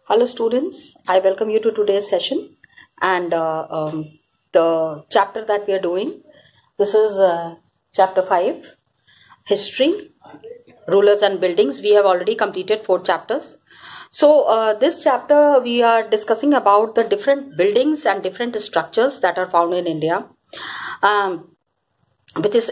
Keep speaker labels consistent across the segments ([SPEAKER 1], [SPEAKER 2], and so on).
[SPEAKER 1] Hello students, I welcome you to today's session and the chapter that we are doing. This is chapter 5, History, Rulers and Buildings. We have already completed 4 chapters. So this chapter we are discussing about the different buildings and different structures that are found in India. With this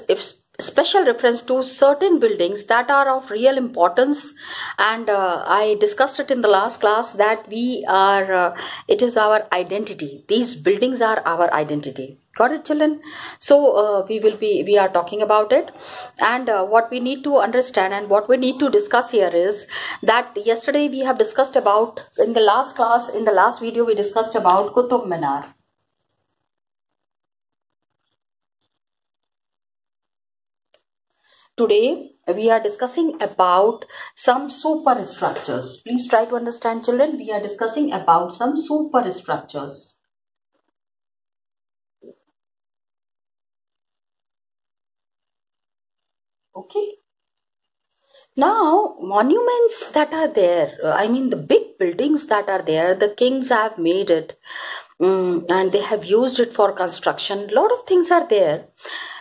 [SPEAKER 1] special reference to certain buildings that are of real importance, and I discussed it in the last class that we are it is our identity. These buildings are our identity. Got it, children? So we are talking about it, and what we need to understand and what we need to discuss here is that yesterday we have discussed about, in the last class, in the last video we discussed about Qutub Minar. Today we are discussing about some superstructures. Please try to understand, children. We are discussing about some superstructures. Okay. Now, monuments that are there, I mean the big buildings that are there, the kings have made it and they have used it for construction. A lot of things are there.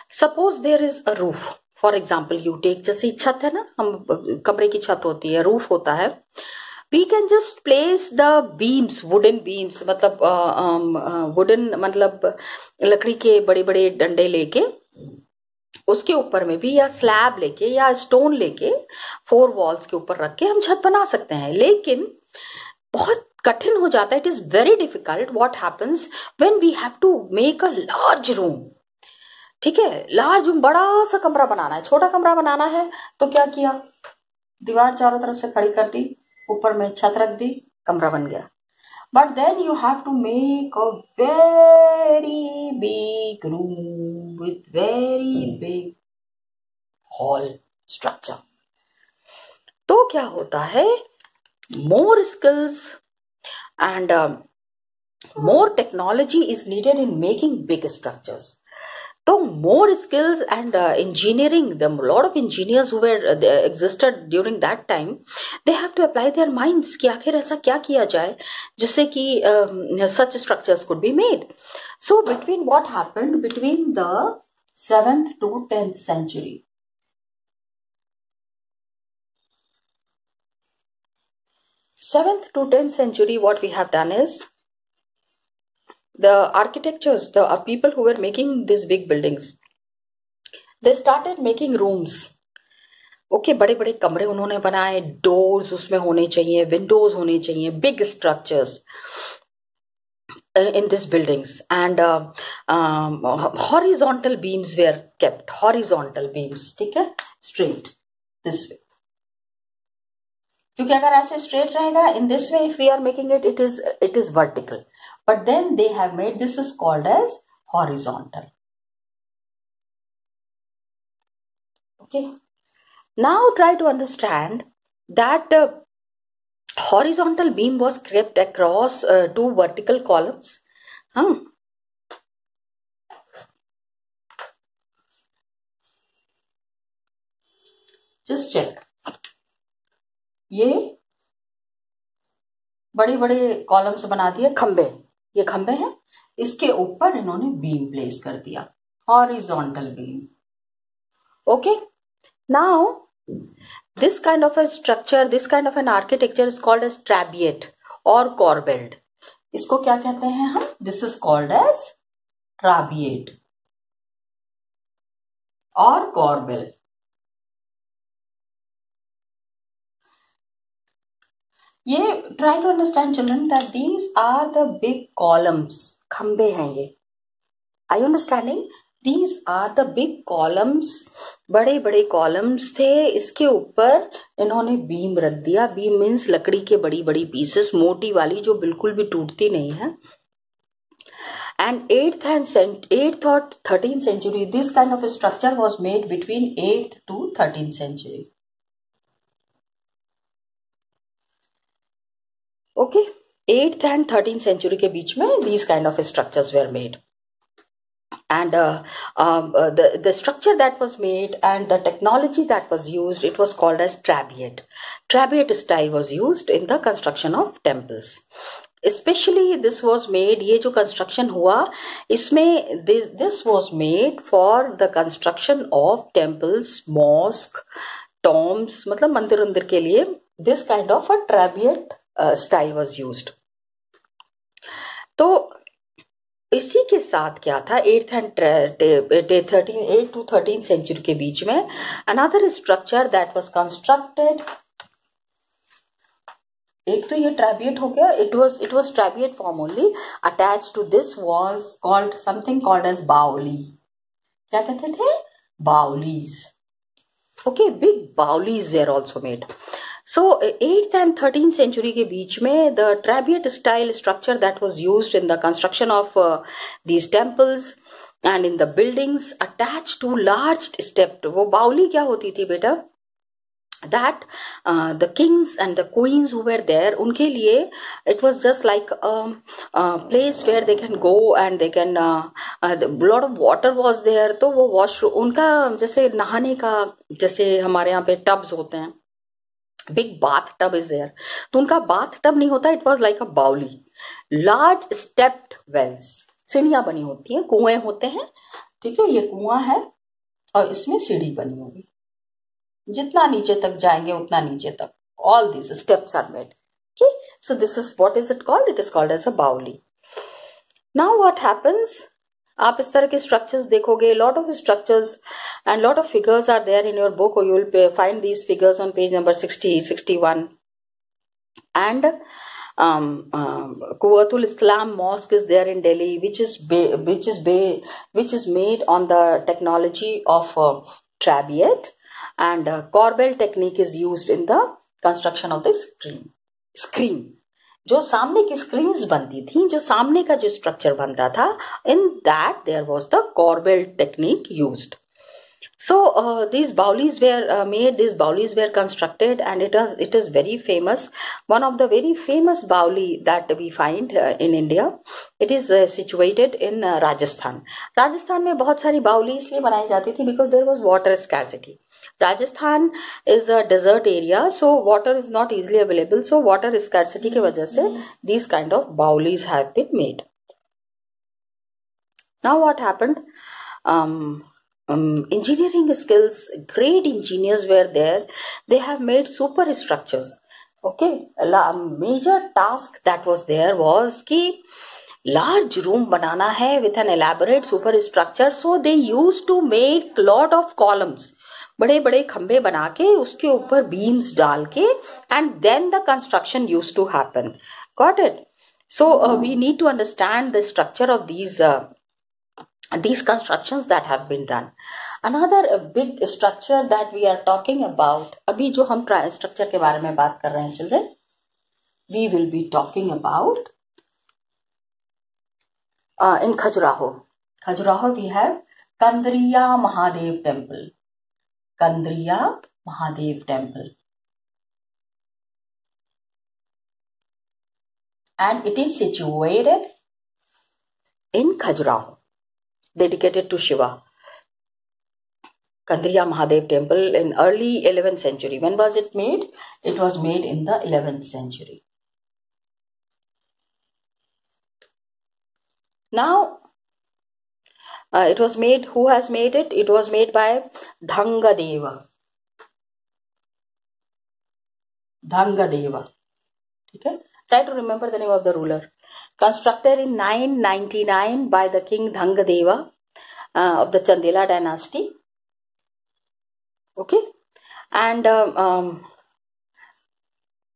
[SPEAKER 1] Suppose there is a roof. For example you take, जैसे छत है ना, हम कमरे की छत होती है, रूफ होता है. We can just place the beams, wooden beams, मतलब वुडन मतलब लकड़ी के बड़े बड़े डंडे लेके उसके ऊपर में भी, या स्लैब लेके या स्टोन लेके 4 वॉल्स के ऊपर रख के हम छत बना सकते हैं. लेकिन बहुत कठिन हो जाता है. It is very difficult. What happens when we have to make a large room. ठीक है, लार्ज रूम, बड़ा सा कमरा बनाना है. छोटा कमरा बनाना है तो क्या किया, दीवार चारों तरफ से खड़ी कर दी, ऊपर में छत रख दी, कमरा बन गया. But then you have to make a very big room with very big hall structure. तो क्या होता है, more skills and more technology is needed in making big structures. So more skills and engineering, the lot of engineers who were existed during that time, they have to apply their minds कि आखिर ऐसा क्या किया जाए जिससे कि such structures could be made. So between what happened between the 7th to 10th century, what we have done is, the architectures, the people who were making these big buildings, they started making rooms. Okay, बड़े बड़े कमरे उन्होंने बनाए, doors उसमें होने चाहिए, Windows होने चाहिए, big structures in these buildings, and horizontal beams were kept. Horizontal beams, ठीक है, straight this way. क्योंकि अगर ऐसे स्ट्रेट रहेगा, in this way if we are making it, it is vertical. But then they have made, this is called as horizontal. Okay, now try to understand that horizontal beam was kept across 2 vertical columns. Just check, ये बड़े बड़े columns बना दिए, खंबे, ये खंबे हैं, इसके ऊपर इन्होंने बीम प्लेस कर दिया, horizontal beam. Okay, now this kind of a structure, this kind of an architecture is called as trabeate और कॉर्बेल्ड. इसको क्या कहते हैं हम, this is called as trabeate और कॉर्बेल. ये try to understand children that these are the big columns. खंबे हैं ये. I understanding? These are the big columns. बड़े बड़े कॉलम्स थे, इसके ऊपर इन्होंने बीम रख दिया. बीम मीन्स लकड़ी के बड़ी बड़ी पीसेस, मोटी वाली, जो बिल्कुल भी टूटती नहीं है. एंड 8th और 13th century, this kind of a structure was made between 8th to 13th century. Okay, 8th and 13th century के बीच में these kind of structures were made. and the structure that was made and the technology that was used, it was called as trabeate. Trabeate style was used in the construction of temples. Especially this was made, ये जो construction हुआ इसमें this was made for the construction of temples, mosque, tombs, मतलब मंदिर उंदिर के लिए this kind of a trabeate style was used. तो इसी के साथ क्या था 8th to 13th सेंचुरी के बीच में another structure that was constructed, एक तो ये ट्राबिएट हो गया, it was ट्राबिएट form only, attached to this was called something called as बावली. क्या कहते थे? बावलीज. Okay, big बावलीज were also made. So 8th and 13th century के बीच में the trabeate style structure that was used in the construction of these temples and in the buildings attached to large stepped, वो बावली क्या होती थी बेटा? That the kings and the queens who were there, उनके लिए it was just like a place where they can go and they can lot of water was there. तो वो washroom उनका जैसे नहाने का, जैसे हमारे यहाँ पे टब्स होते हैं, big bath tub is there, तो उनका bath tub नहीं होता, it was like a बावली, large stepped wells, सीढ़ियां बनी होती हैं, कुएं होते हैं, ठीक है, ये कुआं है और इसमें सीढ़ी बनी होगी, जितना नीचे तक जाएंगे उतना नीचे तक, all these steps are made. Okay, so this is what is it called? It is called as a बावली. Now what happens? आप इस तरह के structures देखोगे, lot of structures and lot of figures are there in your book, or you will find these figures on page number 60, 61. And Quwwatul Islam Mosque is there in Delhi, which is made on the technology of trabeate. And Corbel technique is used in the construction of the screen. जो सामने की screens बनती थी, जो सामने का जो structure बनता था, in that there was the Corbel technique used. So these baulis were made, these baulis were constructed, and it is very famous. One of the very famous bauli that we find in India, it is situated in Rajasthan. Rajasthan में बहुत सारी बाउली इसलिए बनाई जाती थी because there was water scarcity. Rajasthan is a desert area, so water is not easily available. So water scarcity के वजह से these kind of baulis have been made. Now what happened? Engineering skills, great engineers were there. They have made super structures. Okay, a major task that was there was कि large room बनाना है with an elaborate superstructure. So they used to make lot of columns. बड़े बड़े खंबे बना के उसके ऊपर beams डाल के, and then the construction used to happen. Got it? So we need to understand the structure of these constructions that have been done. Another big structure that we are talking about, अभी जो हम structure के बारे में बात कर रहे हैं children, we will be talking about in Khajuraho. Khajuraho we have Kandriya Mahadev Temple. Kandriya Mahadev Temple. And it is situated in Khajuraho, dedicated to Shiva. Kandriya Mahadev Temple in early 11th century. When was it made? It was made in the 11th century. Now, it was made, who has made it? It was made by Dhangadeva. Dhangadeva. Okay? Try to remember the name of the ruler. Constructed in 999 by the king Dhangadeva of the Chandela dynasty. Okay, and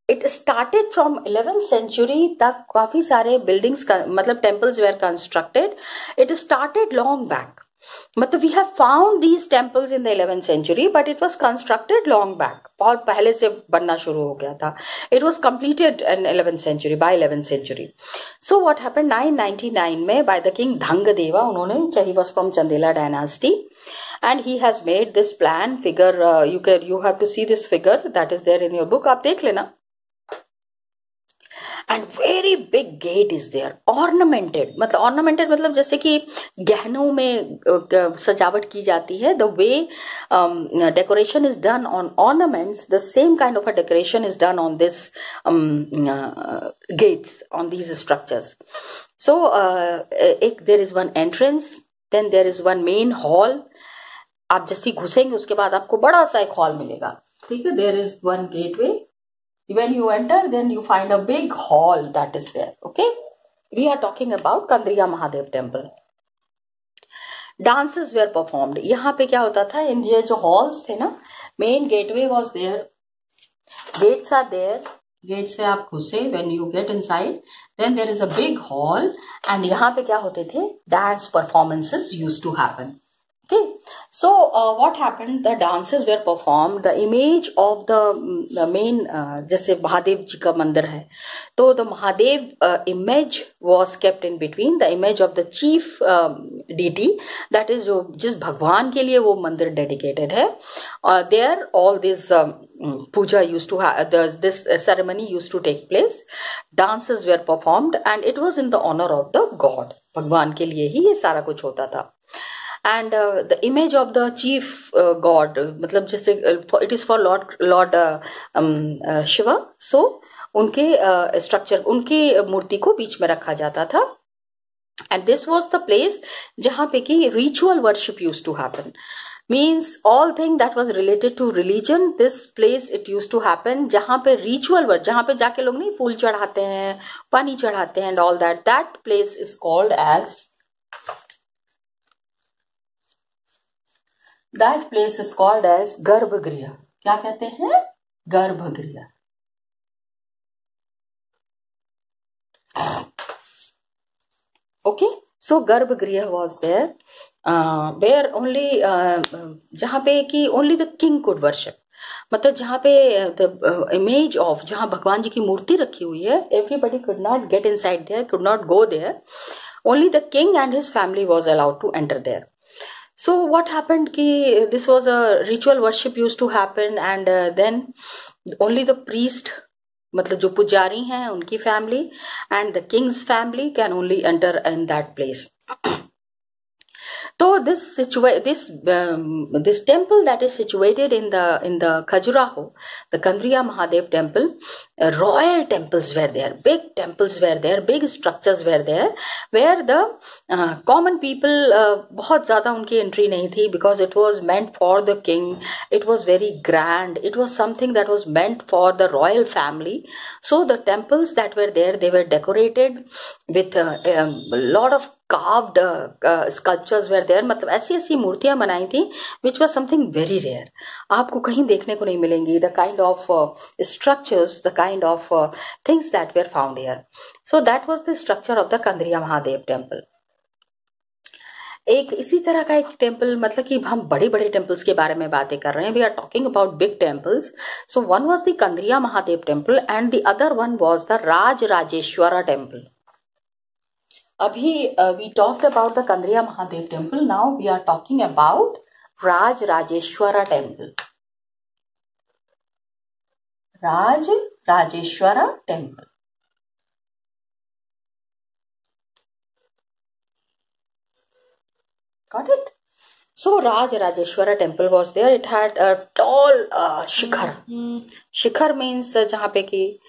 [SPEAKER 1] it started from 11th century तक काफी सारे buildings मतलब temples were constructed. It started long back. मतलब we have found these temples in the 11th century, but it was constructed long back. बहुत पहले से बनना शुरू हो गया था. It was completed in 11th century, by 11th century. So what happened? 999 में by the king Dhangadeva, उन्होंने, he was from Chandela dynasty, and he has made this plan figure. You have to see this figure that is there in your book. आप देख लेना. And very big gate is there, ornamented, मतलब जैसे कि गहनों में सजावट की जाती है, the way decoration is done on ornaments, the same kind of a decoration is done on this gates, on these structures. So there is one entrance, then there is one main hall. आप जैसे घुसेंगे उसके बाद आपको बड़ा सा एक hall मिलेगा, ठीक है. there is one gateway, when you enter then you find a big hall that is there. Okay, we are talking about Kandriya Mahadev temple. Dances were performed. यहाँ पे क्या होता था, इन ये जो halls थे ना, main gateway was there, gates are there, gate से आप घुसे, when you get inside then there is a big hall, and यहाँ पे क्या होते थे, dance performances used to happen. Okay, so what happened, the dances were performed, the image of the main जैसे महादेव जी का मंदिर है, तो the Mahadev image was kept in between, the image of the chief deity, that is जो जिस भगवान के लिए वो मंदिर dedicated है, there all this puja used to have, this ceremony used to take place, dances were performed, and it was in the honor of the god, भगवान के लिए ही ये सारा कुछ होता था. And the image of the chief god, मतलब जैसे it is for Lord Shiva, so उनके structure, उनकी मूर्ति को बीच में रखा जाता था, and this was the place जहाँ पे कि ritual worship used to happen, means all thing that was related to religion, this place it used to happen, जहाँ पे ritual work, जहाँ पे जाके लोग नहीं फूल चढ़ाते हैं, पानी चढ़ाते हैं and all that, that place is called as, that place is called as गर्भगृह. क्या कहते हैं, गर्भगृह. Okay, so गर्भगृह was there, where only जहाँ पे कि only the king could worship, मतलब जहाँ पे the image of, जहाँ भगवान जी की मूर्ति रखी हुई है, everybody could not get inside there, could not go there, only the king and his family was allowed to enter there. So what happened ki this was a ritual worship used to happen, and then only the priest, मतलब जो पुजारी हैं उनकी family and the king's family can only enter in that place. So this temple that is situated in the Khajuraho, the Kandriya Mahadev temple, royal temples were there, big temples were there, big structures were there, where the common people बहुत ज़्यादा उनकी entry नहीं थी, because it was meant for the king, it was very grand, it was something that was meant for the royal family. So the temples that were there, they were decorated with a lot of carved sculptures were there, मतलब ऐसी ऐसी मूर्तियां बनाई थी which was something very rare, आपको कहीं देखने को नहीं मिलेंगी, the kind of structures, the kind of things that were found here. So that was the structure of the Kandriya Mahadev temple. एक इसी तरह का एक टेम्पल, मतलब कि हम बड़े बड़े टेम्पल्स के बारे में बातें कर रहे हैं, we are talking about big temples. So one was the Kandariya Mahadev temple and the other one was the Rajarajeshwara temple. अभी we talked about the Kandariya Mahadev temple, now we are talking about Rajarajeshwara temple. Rajarajeshwara temple. Got it? So Rajarajeshwara temple was there. It had a tall shikhar. Shikhar means जहाँ पे कि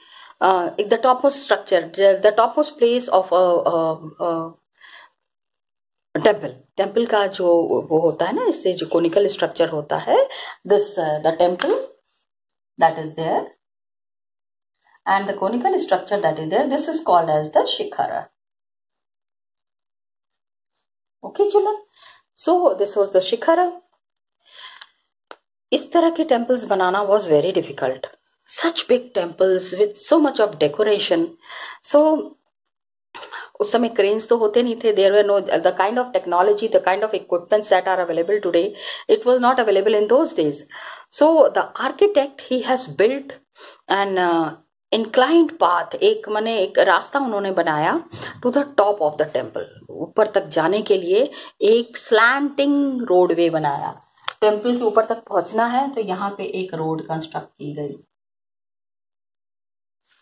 [SPEAKER 1] the topmost structure, the topmost place of a temple. Temple का जो वो होता है ना, इससे जो conical structure होता है, this the temple that is there, and the conical structure that is there, this is called as the shikhara. Okay, children. So this was the shikhara. इस तरह के temples banana was very difficult. Such big temples with so much of decoration. So उस समय cranes तो होते नहीं थे. There were no the kind of technology, the kind of equipments that are available today. It was not available in those days. So the architect, he has built an inclined path, एक रास्ता उन्होंने बनाया to the top of the temple. ऊपर तक जाने के लिए एक slanting roadway बनाया. टेम्पल के ऊपर तक पहुंचना है तो यहाँ पे एक रोड कंस्ट्रक्ट की गई.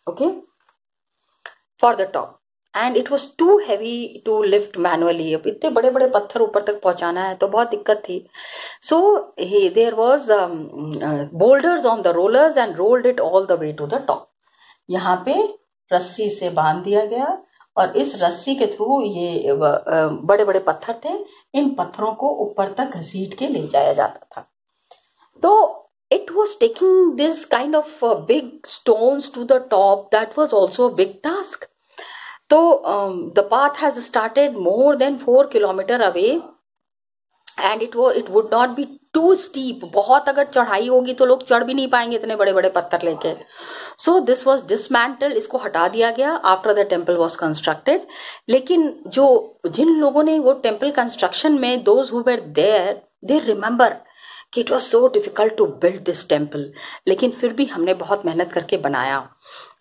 [SPEAKER 1] Okay. for the top and it was too heavy to lift manually. अब इतने बड़े बड़े पत्थर ऊपर तक पहुंचाना है तो बहुत दिक्कत थी. So there was boulders on the rollers and rolled it all the way to the top. यहाँ पे रस्सी से बांध दिया गया और इस रस्सी के थ्रू ये बड़े बड़े पत्थर थे, इन पत्थरों को ऊपर तक घसीट के ले जाया जाता था. तो it was taking this kind of big stones to the top. That was also a big task. So the path has started more than 4 kilometer away and it would not be too steep. बहुत अगर चढ़ाई होगी तो लोग चढ़ भी नहीं पाएंगे इतने बड़े बड़े पत्थर लेके. So this was dismantled, इसको हटा दिया गया after the temple was constructed. लेकिन जिन लोगों ने वो temple construction में, those who were there, they remember कि it was so difficult to build this temple. लेकिन फिर भी हमने बहुत मेहनत करके बनाया.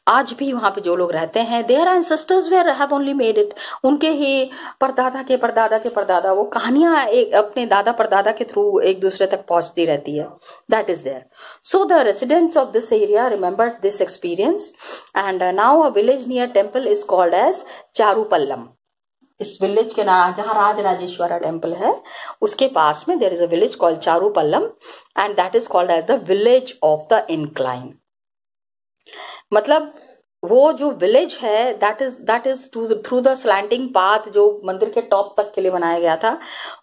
[SPEAKER 1] आज भी वहां पे जो लोग रहते हैं, their ancestors were have only made it. उनके ही परदादा के परदादा के परदादा, वो कहानियां अपने दादा परदादा के थ्रू एक दूसरे तक पहुंचती रहती है. That is there. So the residents of this area remembered this experience and now a village near temple is called as Charupallam. इस विलेज के नाम, जहां राजराजेश्वरा टेम्पल है उसके पास में there is a village called Charupallam and that is called as the village of the incline. मतलब वो जो विलेज है that is through the slanting path जो मंदिर के टॉप तक के लिए बनाया गया था,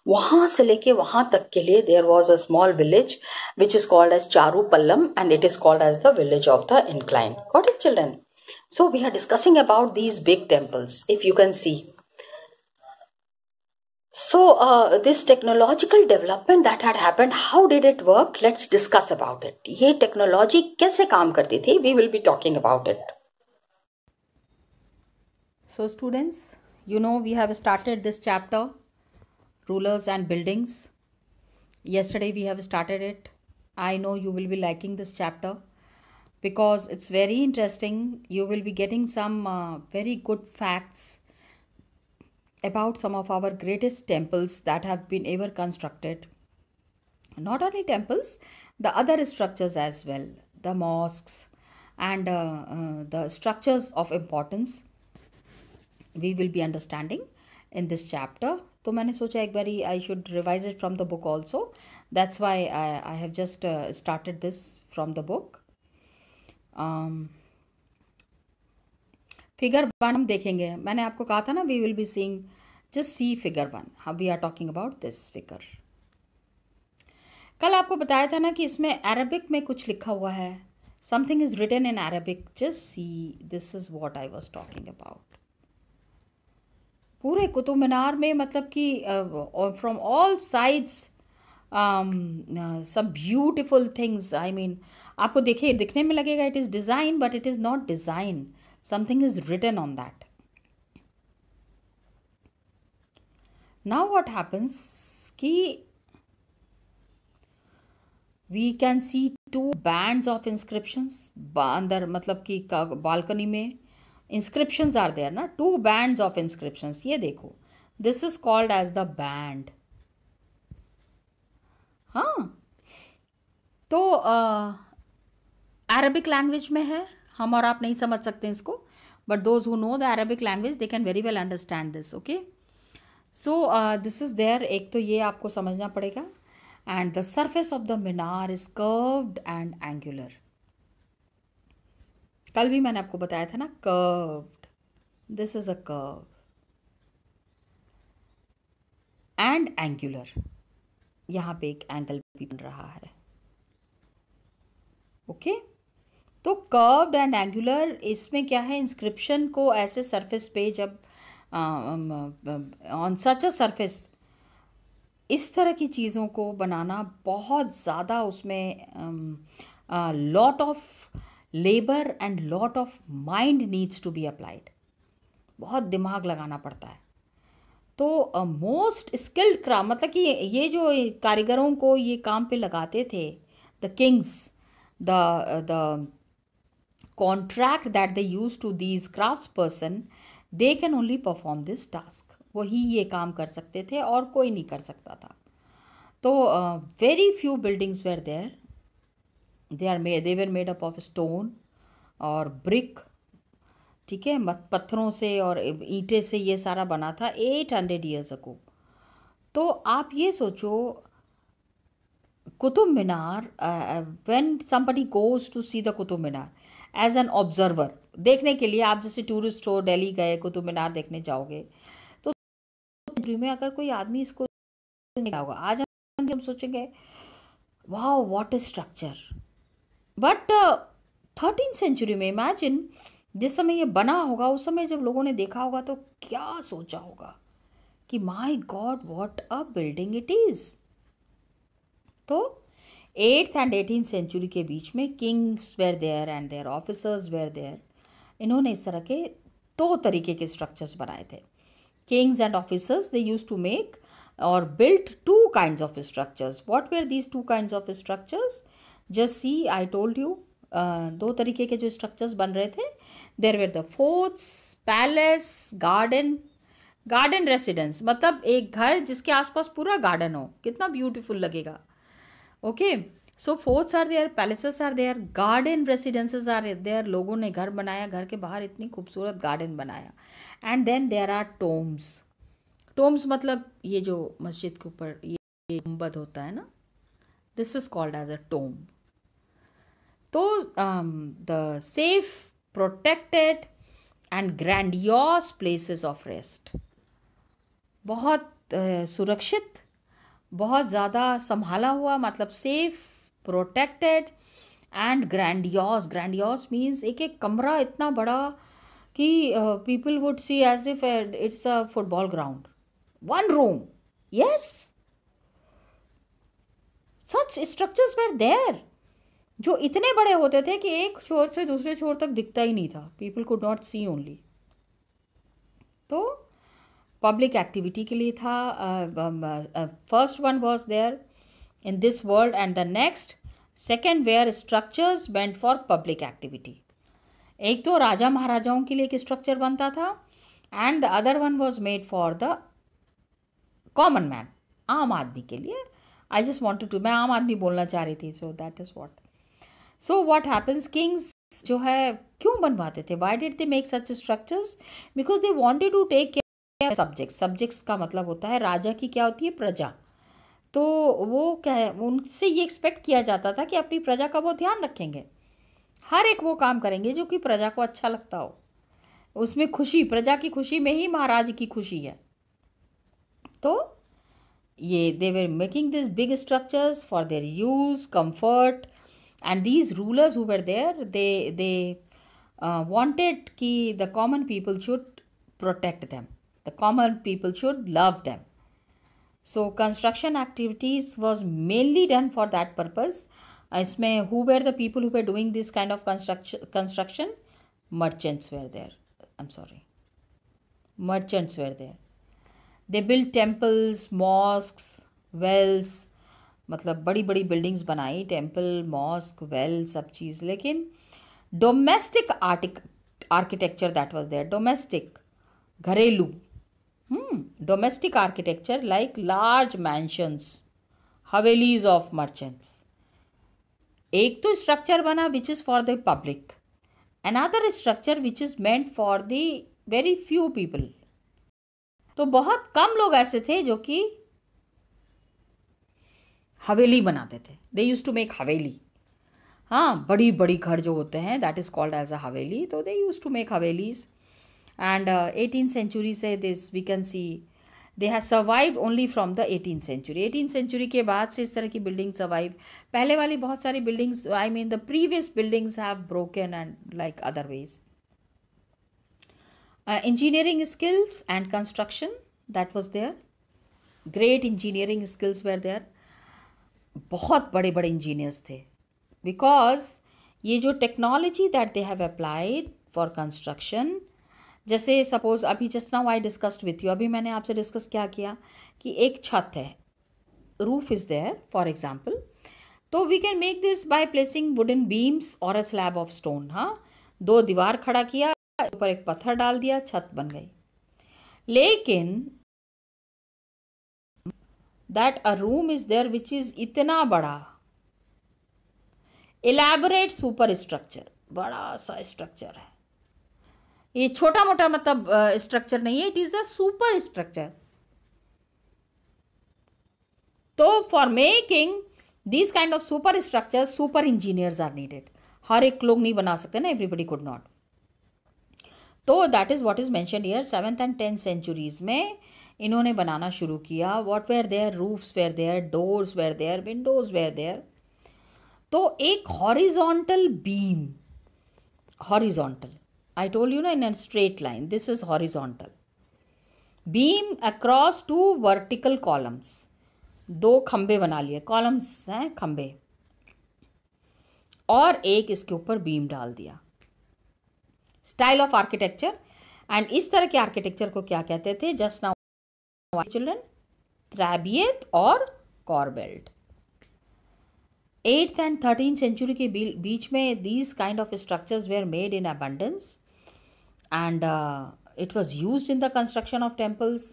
[SPEAKER 1] वहां से लेके वहां तक के लिए there was a small village which is called as Charupallam and it is called as the village of the incline. Got it children? So we are discussing about these big temples. If you can see, so this technological development that had happened, how did it work? Let's discuss about it. ये technology कैसे काम करती थी? We will be talking about it. So students, you know we have started this chapter, rulers and buildings. Yesterday we have started it. I know you will be liking this chapter because it's very interesting. You will be getting some very good facts about some of our greatest temples that have been ever constructed. Not only temples, the other structures as well, the mosques and the structures of importance we will be understanding in this chapter. तो मैंने सोचा एक बारी I should revise it from the book also. That's why I have just started this from the book. Figure 1 हम देखेंगे. मैंने आपको कहा था ना, we will be seeing, just see figure 1. How we are talking about this figure. कल आपको बताया था ना कि इसमें अरबिक में कुछ लिखा हुआ है. Something is written in Arabic. Just see, this is what I was talking about. पूरे कुतुब मीनार में, मतलब कि from all sides some beautiful things. I mean, आपको देखिए, दिखने में लगेगा it is design, but it is not design. Something is written on that. Now what happens कि we can see two bands of inscriptions. अंदर मतलब कि balcony में inscriptions are there ना, two bands of inscriptions. ये देखो, this is called as the band. हाँ, तो अरबिक लैंग्वेज में है. हम और आप नहीं समझ सकते इसको, but those who know the Arabic language they can very well understand this. Okay, so this is there. एक तो ये आपको समझना पड़ेगा. And the surface of the minar is curved and angular. कल भी मैंने आपको बताया था ना, curved. This is a curve and angular. यहाँ पे एक एंगल भी बन रहा है. ओके, तो कर्व्ड एंड एंगुलर, इसमें क्या है, इंस्क्रिप्शन को ऐसे सरफेस पे जब ऑन सच अ सरफेस, इस तरह की चीज़ों को बनाना बहुत ज़्यादा, उसमें lot of labour and lot of mind needs to be applied. बहुत दिमाग लगाना पड़ता है. तो मोस्ट स्किल्ड क्राफ्ट, मतलब कि ये जो कारीगरों को ये काम पे लगाते थे, the kings, the contract that they use to these crafts person, they can only perform this task. वही ये काम कर सकते थे और कोई नहीं कर सकता था. तो very few buildings were there. They were made up of stone और ब्रिक.
[SPEAKER 2] ठीक है, पत्थरों से और ईंटे से ये सारा बना था 800 ईयर्स अगो। तो आप ये सोचो, Qutub Minar, when somebody goes to see the Qutub Minar as an observer, देखने के लिए, आप जैसे टूरिस्ट हो, दिल्ली गए, कुतुब मीनार देखने जाओगे, तो में अगर कोई आदमी इसको देखा होगा, आज हम सोचेंगे wow what is structure. But 13th century में इमेजिन, जिस समय ये बना होगा, उस समय जब लोगों ने देखा होगा तो क्या सोचा होगा कि my god what a building it is. तो 8th and 18th सेंचुरी के बीच में kings were there and their officers were there. इन्होंने इस तरह के दो तरीके के स्ट्रक्चर्स बनाए थे। Kings and officers, they use to make और built two kinds of structures. What were these two kinds of structures? Just see, I told you, दो तरीके के जो स्ट्रक्चर्स बन रहे थे, there were the forts, palace, garden. Garden residence मतलब एक घर जिसके आसपास पूरा गार्डन हो, कितना ब्यूटीफुल लगेगा। Okay, so forts are there, palaces are there, garden residences are there. लोगों ने घर बनाया, घर के बाहर इतनी खूबसूरत गार्डन बनाया। And then there are tombs. Tombs मतलब ये जो मस्जिद के ऊपर ये गुंबद होता है ना, this is called as a tomb. तो the safe, protected and grandiose places of rest, बहुत सुरक्षित, बहुत ज़्यादा संभाला हुआ, मतलब safe, protected and grandiose. Grandiose means एक एक कमरा इतना बड़ा कि people would see as if it's a football ground, one room. Yes, such structures were there, जो इतने बड़े होते थे कि एक छोर से दूसरे छोर तक दिखता ही नहीं था, people could not see only. तो पब्लिक एक्टिविटी के लिए था। First one was there in this world and the next second were structures meant for public activity. एक तो राजा महाराजाओं के लिए एक स्ट्रक्चर बनता था and the other one was made for the common man, आम आदमी के लिए। आई जस्ट वॉन्टेड टू, मैं आम आदमी बोलना चाह रही थी, so that is what. So what happens, kings जो है क्यों बनवाते थे, why did they make such structures? Because they wanted to take care subjects. Subjects का मतलब होता है, राजा की क्या होती है, प्रजा। तो वो क्या है, उनसे ये एक्सपेक्ट किया जाता था कि अपनी प्रजा का वो ध्यान रखेंगे, हर एक वो काम करेंगे जो कि प्रजा को अच्छा लगता हो, उसमें खुशी, प्रजा की खुशी में ही महाराज की खुशी है। तो ये they were making this big structures for their use, comfort, and these rulers who were there, they wanted कि the common people should protect them, the common people should love them. So construction activities was mainly done for that purpose. इसमें who were the people who were doing this kind of construction? Merchants were there. I'm sorry, merchants were there. They built temples, mosques, wells, मतलब बड़ी बड़ी buildings बनाई, temple, mask, well, सब चीज़। लेकिन domestic architecture that was there, domestic, घरेलू, domestic architecture like large mansions, havelis of merchants. एक तो स्ट्रक्चर बना which is for the public, another structure which is meant for the very few people. तो बहुत कम लोग ऐसे थे जो कि हवेली बनाते थे, दे यूज टू मेक हवेली। हाँ, बड़ी बड़ी घर जो होते हैं, that is called as a haveli, तो they use to make havelis. And 18th century से this we can see they have survived only from the 18th century. 18th century के बाद से इस तरह की बिल्डिंग सर्वाइव, पहले वाली बहुत सारी buildings, I mean the previous buildings have broken and like other ways. Engineering skills and construction, that was there, great engineering skills were there, बहुत बड़े बड़े इंजीनियर्स थे। बिकॉज ये जो technology that they have applied for construction, जैसे suppose अभी just now I discussed with you, अभी मैंने आपसे डिस्कस क्या किया कि एक छत है, roof is there for example, तो we can make this by placing wooden beams और अ स्लैब ऑफ स्टोन। हाँ, दो दीवार खड़ा किया, ऊपर एक पत्थर डाल दिया, छत बन गई। लेकिन that a room is there which is इतना बड़ा, इलैबोरेट सुपर स्ट्रक्चर, बड़ा सा स्ट्रक्चर है, ये छोटा मोटा मतलब स्ट्रक्चर नहीं है, it is a super structure. तो for making this kind of super structure super engineers are needed. हर एक लोग नहीं बना सकते ना, एवरीबडी कुड नॉट. तो that is what is mentioned here. 7th and 10th centuries में इन्होंने बनाना शुरू किया. What were there, roofs were there, doors were there, windows were there. तो एक horizontal beam, horizontal, I told you na, in a straight line, this is horizontal beam across two vertical columns. दो खंबे बना लिए, columns हैं खंबे, और एक इसके ऊपर बीम डाल दिया. Style of architecture. एंड इस तरह के आर्किटेक्चर को क्या कहते थे? जस्ट नाउ चिल्ड्रन, ट्रैबिएट और कॉर्बेल्ट. 8th and 13th सेंचुरी के बीच में these kind of structures were made in abundance, and it was used in the construction of temples,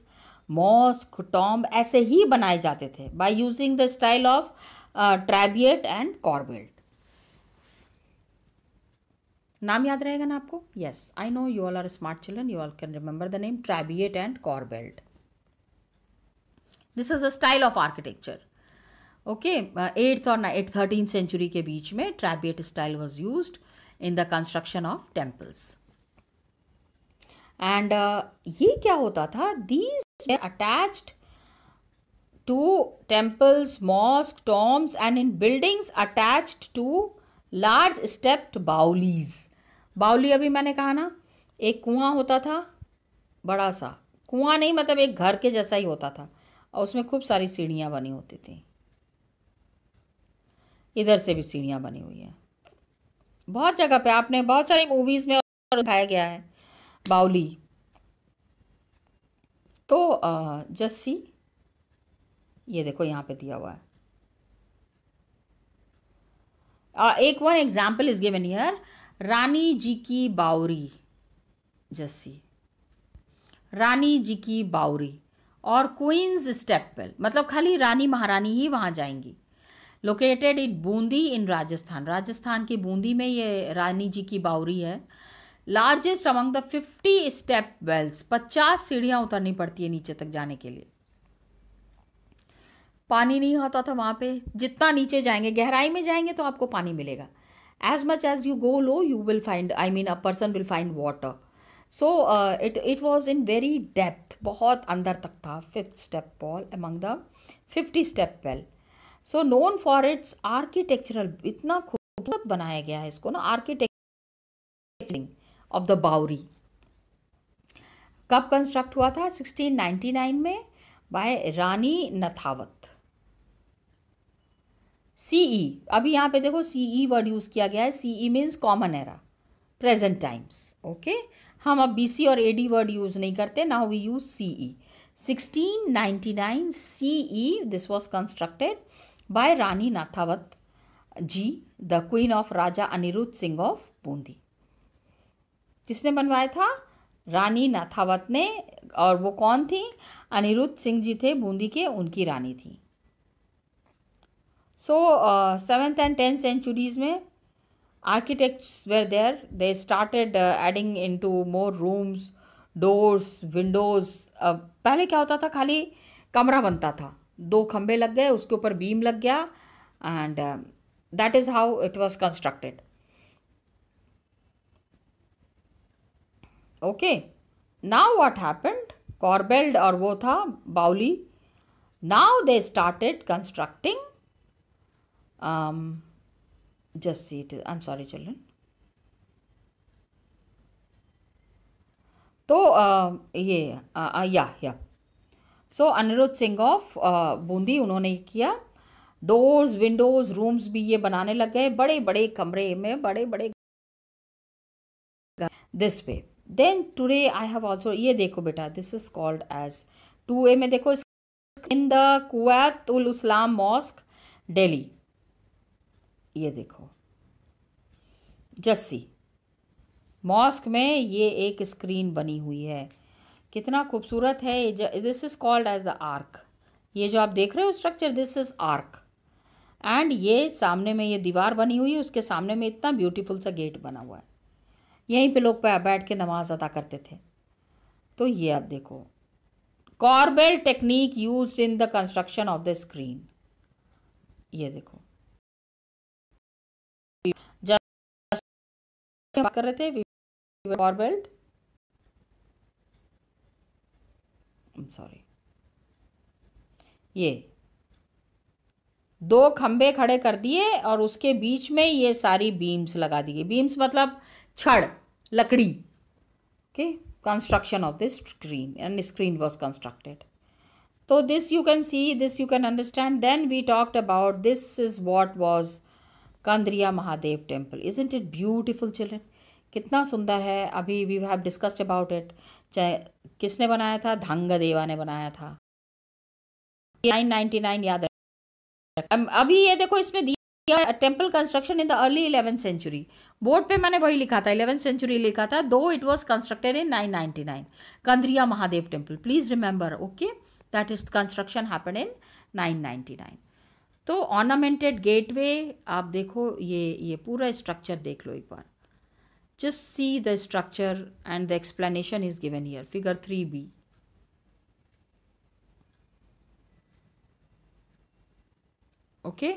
[SPEAKER 2] mosque, tomb. ऐसे ही बनाए जाते थे by using the style of trabeate and corbelled. नाम याद रहेगा ना आपको? Yes, I know you all are smart children. You all can remember the name trabeate and corbelled. This is a style of architecture. Okay, 8th और 13th century के बीच में trabeate style was used in the construction of temples. And ये क्या होता था? These were attached to temples, mosque, tombs, and in buildings attached to large stepped baolis. Baoli अभी मैंने कहा ना, एक कुआं होता था, बड़ा सा कुआं नहीं, मतलब एक घर के जैसा ही होता था, और उसमें खूब सारी सीढ़ियाँ बनी होती थी. इधर से भी सीढ़ियाँ बनी हुई हैं बहुत जगह पे, आपने बहुत सारी मूवीज में दिखाया गया है बाउली. तो जस्ट सी, ये देखो यहाँ पे दिया हुआ है. एक one example is given here, Rani जी की बावरी. जस्ट सी, रानी जी की बावरी और क्वींस स्टेप वेल, मतलब खाली रानी महारानी ही वहाँ जाएंगी. Located in Bundi in Rajasthan. Rajasthan की बूंदी में ये रानी जी की बावरी है. Largest among the 50 step wells. 50 सीढ़ियाँ उतरनी पड़ती है नीचे तक जाने के लिए. पानी नहीं होता था वहाँ पे. जितना नीचे जाएंगे, गहराई में जाएंगे तो आपको पानी मिलेगा. As much as you go low you will find, I mean a person will find water. So it was in very depth, बहुत अंदर तक था. 5th step well among the 50 step well. So known for its architectural. इतना खूबसूरत बनाया गया है इसको ना, आर्किटेक्चर ऑफ द बावरी. कब कंस्ट्रक्ट हुआ था? 1699 में बाय रानी नथावत. सीई, अभी यहाँ पे देखो सीई वर्ड यूज किया गया है. CE means common era, present times. Okay, हम अब बीसी और एडी वर्ड यूज नहीं करते. Now we use CE. 1699 CE this was constructed by Rani Nathavat ji, the queen of Raja Aniruddh Singh of Bundi. किसने बनवाया था? रानी नाथावत ने. और वो कौन थी? अनिरुद्ध सिंह जी थे बूंदी के, उनकी रानी थी. सो 7th and 10th सेंचुरीज में architects were there. They started adding into more rooms, doors, windows. पहले क्या होता था? खाली कमरा बनता था, 2 खंबे लग गए, उसके ऊपर बीम लग गया, and that is how it was constructed. Okay, now what happened? Corbelled और वो था baoli. Now they started constructing, just see it, I'm sorry children. तो ये या सो अनिरुद्ध सिंह ऑफ बूंदी, उन्होंने किया. डोर्स, विंडोज, रूम्स भी ये बनाने लग गए, बड़े बड़े कमरे में, बड़े बड़े this way. Then today I have also, ये देखो बेटा, this is called as 2A में देखो, in the Quwwat ul Islam mosque Delhi. ये देखो, जस्सी मॉस्क में ये एक स्क्रीन बनी हुई है. कितना खूबसूरत है. This is called as the arch. ये जो आप देख रहे हो स्ट्रक्चर, दिस इज आर्क. एंड ये सामने में ये दीवार बनी हुई है, उसके सामने में इतना ब्यूटीफुल सा गेट बना हुआ है. यहीं पे लोग बैठ के नमाज अदा करते थे। तो ये आप देखो, corbel technique used in the construction of the screen. ये देखो, जब बात कर रहे थे कॉर्बेल, सॉरी, ये 2 खंबे खड़े कर दिए और उसके बीच में ये सारी बीम्स लगा दी गई। बीम्स मतलब छड़, लकड़ी के construction of this screen, and screen was constructed. तो this you can see, this you can understand. Then we talked about, this is what was Kandariya Mahadev temple. Isn't it beautiful children? कितना सुंदर है। अभी we have discussed about it. चाहे किसने बनाया था? धंगदेवा ने बनाया था। 999 याद है। अभी ये देखो, इसमें दिया temple construction in the early 11th century. Board पे मैंने वही लिखा था, 11th सेंचुरी लिखा था, though it was constructed in 999। Kandariya Mahadev temple, please remember, okay, that is construction happened in 999। तो ऑर्नामेंटेड गेटवे, आप देखो, ये पूरा स्ट्रक्चर देख लो एक बार। Just see the structure and the explanation is given here, figure 3B। okay,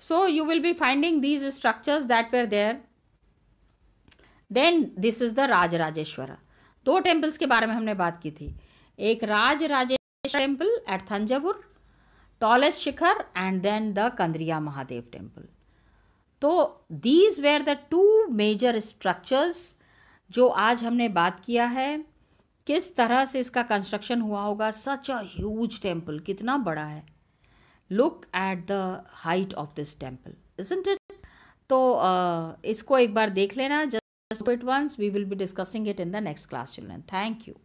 [SPEAKER 2] so you will be finding these structures that were there. Then this is the Rajarajeshwara। 2 temples के बारे में हमने बात की थी। एक Rajarajeshwara temple at Thanjavur, tallest shikhar, and then the Kandariya Mahadev temple. तो these were the 2 major structures जो आज हमने बात किया है। किस तरह से इसका कंस्ट्रक्शन हुआ होगा। सच अ ह्यूज टेम्पल, कितना बड़ा है। Look at the height of this temple, isn't it? तो इसको एक बार देख लेना, just it once. We will be discussing it in the next class children. Thank you.